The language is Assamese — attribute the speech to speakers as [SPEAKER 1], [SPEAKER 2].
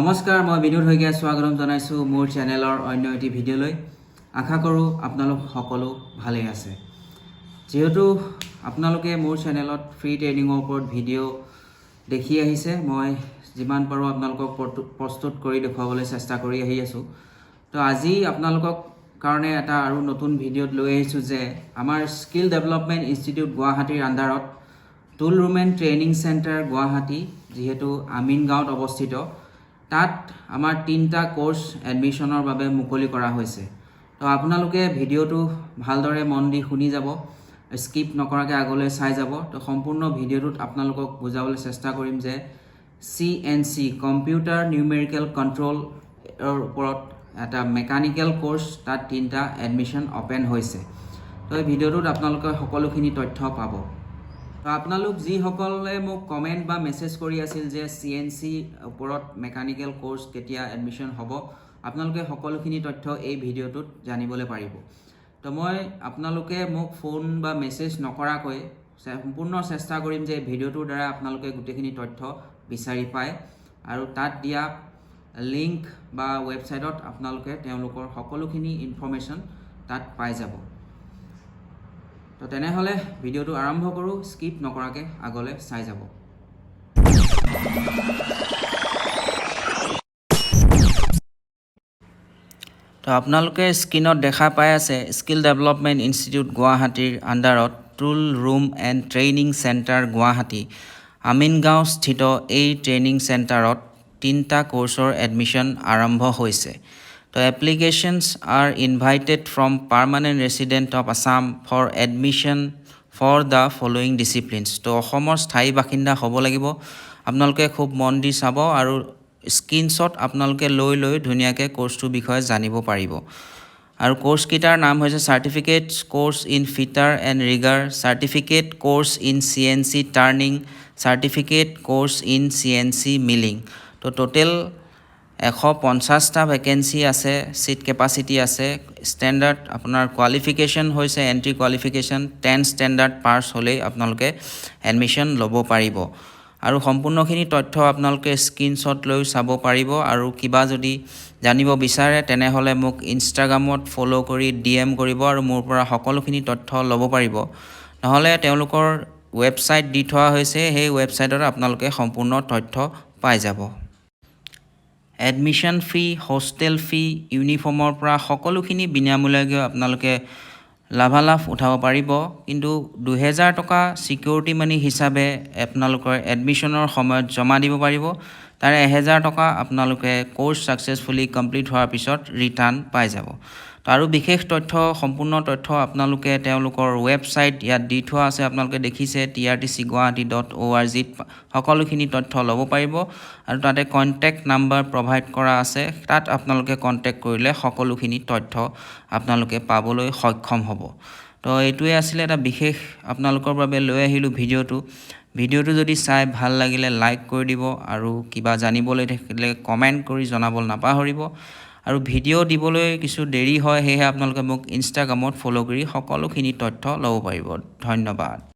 [SPEAKER 1] নমস্কাৰ মই বিনোদ হৈগে স্বাগতম জনাইছো মোৰ চেনেলৰ অন্য এটি ভিডিঅ'লৈ আশা কৰো আপোনালোক সকলো ভালে আছে যেহেতু আপোনালোকে মোৰ চেনেলত ফ্ৰী ট্ৰেইনিংৰ ওপৰত ভিডিঅ' দেখি আহিছে মই যিমান পাৰো আপোনালোকক প্ৰস্তুত কৰি দেখুৱাবলৈ চেষ্টা কৰি আহি আছো তো আজি আপোনালোকক কাৰণে এটা আৰু নতুন ভিডিঅ'ত লৈ আহিছো যে আমাৰ স্কিল ডেভেলপমেন্ট ইনষ্টিটিউট গুৱাহাটীৰ আন্ডাৰত tool room and training centre Guwahati যেহেতু আমিনগাঁৱত অৱস্থিত তাত আমাৰ তিনটা কোৰ্স এডমিশনৰ বাবে মুকলি কৰা হৈছে তো আপোনালোকে ভিডিঅ'টো ভালদৰে মন দি শুনি যাব স্কিপ নকৰাকৈ আগলৈ চাই যাব তো সম্পূৰ্ণ ভিডিঅ'টোত আপোনালোকক বুজাবলৈ চেষ্টা কৰিম যে CNC কম্পিউটাৰ নিউমেৰিকেল কন্ট্ৰোল এৰ ওপৰত এটা মেকানিক্যাল কোৰ্স তাত তিনটা এডমিশন ওপেন হৈছে তো এই ভিডিঅ'টোত আপোনালোকে সকলোখিনি তথ্য পাব তো আপোনালোক যি সকলে মোক কমেন্ট বা মেসেজ কৰি আছিল যে CNC ওপৰত মেকানিক্যাল কোৰ্স কেতিয়া এডমিশন হ'ব আপোনালোকে সকলোখিনি তথ্য এই ভিডিঅ'টোত জানিবলৈ পাৰিব তো মই আপোনালোকে মোক ফোন বা মেসেজ নকৰাকৈ সম্পূৰ্ণ চেষ্টা কৰিম যে ভিডিঅ'টোৰ দ্বাৰা আপোনালোকে গুটেখিনি তথ্য বিচাৰি পায় আৰু তাত দিয়া লিংক বা ওয়েবসাইটত আপোনালোকে তেওঁলোকৰ সকলোখিনি ইনফৰমেশন তাত পাই যাব তো তেনেহলে ভিডিঅ'টো আৰম্ভ কৰো স্কিপ নকৰাকৈ আগলৈ চাই যাব তো আপোনালোকে স্ক্ৰিনত দেখা পাই আছে স্কিল ডেভেলপমেন্ট ইনষ্টিটিউট গুৱাহাটীৰ আন্ডাৰত tool room and training centre Guwahati Amingaon স্থিত এই ট্ৰেইনিং চেণ্টাৰত তিনটা কোৰ্সৰ এডমিশন আৰম্ভ হৈছে তো applications are invited from permanent resident of Assam for admission for the following disciplines তো অসমৰ স্থায়ী বাসিন্দা হ'ব লাগিব আপোনালোকে খুব মন দি চাব আৰু স্ক্ৰিনশ্বট আপোনালোকে লৈ ধুনীয়াকৈ কোৰ্সটোৰ বিষয়ে জানিব পাৰিব আৰু কোৰ্স কিটাৰ নাম হৈছে certificate course in fitter and rigger certificate course in CNC turning certificate course in CNC milling তো টোটেল 150টা ভ্যাকেন্সি আছে সিট ক্যাপাসিটি আছে স্ট্যান্ডার্ড আপনার কোয়ালিফিকেশন হৈছে এন্ট্রি কোয়ালিফিকেশন 10 স্ট্যান্ডার্ড পাস হলে আপোনালোকে এডমিশন ল'ব পাৰিব আৰু সম্পূৰ্ণখিনি তথ্য আপোনালোকে স্ক্ৰিনশ্বট লৈ চাব পাৰিব আৰু কিবা যদি জানিব বিচাৰে তেনেহলে মোক ইনষ্টাগ্ৰামত ফলো কৰি DM কৰিব আৰু মোৰ পৰা সকলোখিনি তথ্য ল'ব পাৰিব নহলে তেওঁলোকৰ ওয়েবসাইট দি থোৱা হৈছে সেই ওয়েবসাইটত আপোনালোকে সম্পূৰ্ণ তথ্য পাই যাব এডমিশন ফি হোস্টেল ফি ইউনিফৰ্মৰ পৰা সকলোখিনি বিনামূলীয়াকৈ আপোনালোকে লাভালাভ উঠাব পাৰিব কিন্তু 2000 টকা সিকিউৰিটি মানি হিচাপে আপোনালোকৰ এডমিশনৰ সময়ত জমা দিব পাৰিব তাৰে 1000 টকা আপোনালোকে কোৰ্স সাকসেসফুলি কমপ্লিট হোৱাৰ পিছত ৰিটাৰ্ণ পাই যাব আৰু বিশেষ তথ্য সম্পূৰ্ণ তথ্য আপোনালোকে তেওঁলোকৰ ওয়েবসাইট ইয়াত দি থোৱা আছে আপোনালোকে দেখিছে trtcguwahati.org সকলোখিনি তথ্য ল'ব পাৰিব আৰু তাতে কন্টাক্ট নাম্বাৰ প্ৰভাইড কৰা আছে তাত আপোনালোকে কন্টাক্ট কৰিলে সকলোখিনি তথ্য আপোনালোকে পাবলৈ সক্ষম হ'ব তো এইটোৱে আছিল এটা বিশেষ আপোনালোকৰ বাবে লৈ আহিলো ভিডিঅ'টো যদি চাই ভাল লাগিলে লাইক কৰি দিব আৰু কিবা জানিবলৈ থাকিলে কমেন্ট কৰি জনাবলৈ নাপাহৰিব আৰু ভিডিঅ' দিবলৈ কিছু দেৰি হয় হেহে আপোনালোকে মোক ইনষ্টাগ্ৰামত ফলো কৰি সকলোখিনি তথ্য ল'ব পাৰিব ধন্যবাদ